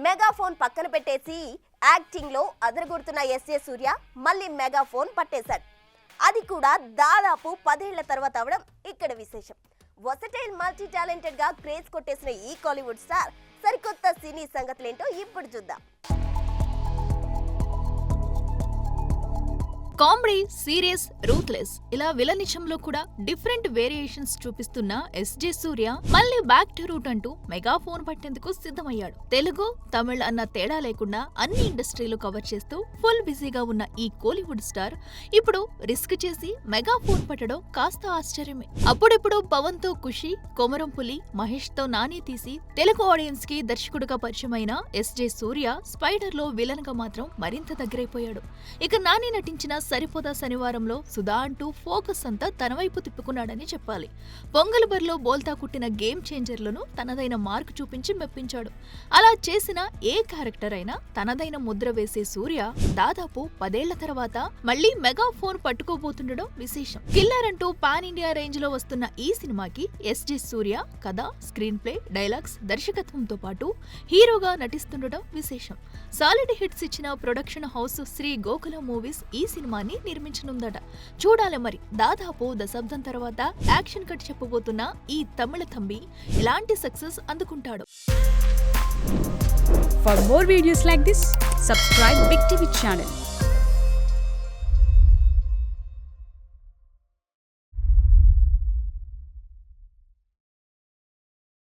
Megaphone పక్కన పెట్టేసి acting లో అదరగొడుతున్న ఎస్జే సూర్య మళ్ళీ మెగాఫోన్ పట్టేశాడు. అది కూడా దాదాపు 10 ఏళ్ల తర్వాత అవడం ఇక్కడ విశేషం. వర్సటైల్ మల్టీ టాలెంటెడ్ గా క్రేజ్ కొట్టేసిన ఈ కాలీవుడ్ స్టార్ సరికొత్త సినీ సంగతులేంటో ఇప్పుడు చూద్దాం. కామెడీ, సీరియస్, రూత్లెస్ ఇలా విలనిజంలో కూడా డిఫరెంట్ వేరియేషన్స్ చూపిస్తున్న ఎస్జే సూర్య మళ్ళీ బ్యాక్ టు రూట్ అంటూ మెగాఫోన్ పట్టేందుకు సిద్ధమయ్యాడు. తెలుగు, తమిళ్ అన్న తేడా లేకుండా అన్ని ఇండస్ట్రీలు కవర్ చేస్తూ ఫుల్ బిజీగా ఉన్న ఈ కోలీవుడ్ స్టార్ ఇప్పుడు రిస్క్ చేసి మెగాఫోన్ పట్టడం కాస్త ఆశ్చర్యమే. అప్పుడెప్పుడు పవన్ తో ఖుషి, కొమరం పులి, మహేష్ తో నాని తీసి తెలుగు ఆడియన్స్ కి దర్శకుడిగా పరిచయమైన ఎస్జే సూర్య స్పైడర్ లో విలన్ గా మాత్రం మరింత దగ్గరైపోయాడు. ఇక నాని నటించిన సరిపోదా శనివారంలో సుధా అంటూ ఫోకస్ అంతా తన వైపు తిప్పుకున్నాడని చెప్పాలి. పొంగల్ బరిలో బోల్తా కుట్టిన గేమ్ చేంజర్లను తనదైన మార్కు చూపించి మెప్పించాడు. అలా చేసిన ఏ క్యారెక్టర్ అయినా తనదైన ముద్ర వేసే సూర్య దాదాపు 10 ఏళ్ల తర్వాత మళ్లీ మెగాఫోన్ పట్టుకోబోతుండడం విశేషం. కిల్లర్ అంటూ పాన్ ఇండియా రేంజ్ లో వస్తున్న ఈ సినిమాకి ఎస్జే సూర్య కథ, స్క్రీన్ ప్లే, డైలాగ్స్, దర్శకత్వంతో పాటు హీరోగా నటిస్తుండడం విశేషం. సాలిడ్ హిట్స్ ఇచ్చిన production house Shri Gokula movies ఈ సినిమాని నిర్మించనుందట. చూడాలి మరి దాదాపు దశాబ్దం తర్వాత యాక్షన్ కట్ చెప్పబోతున్న ఈ తమిళ తంబి ఎలాంటి success అందుకుంటాడు. For more videos like this, subscribe Big TV channel.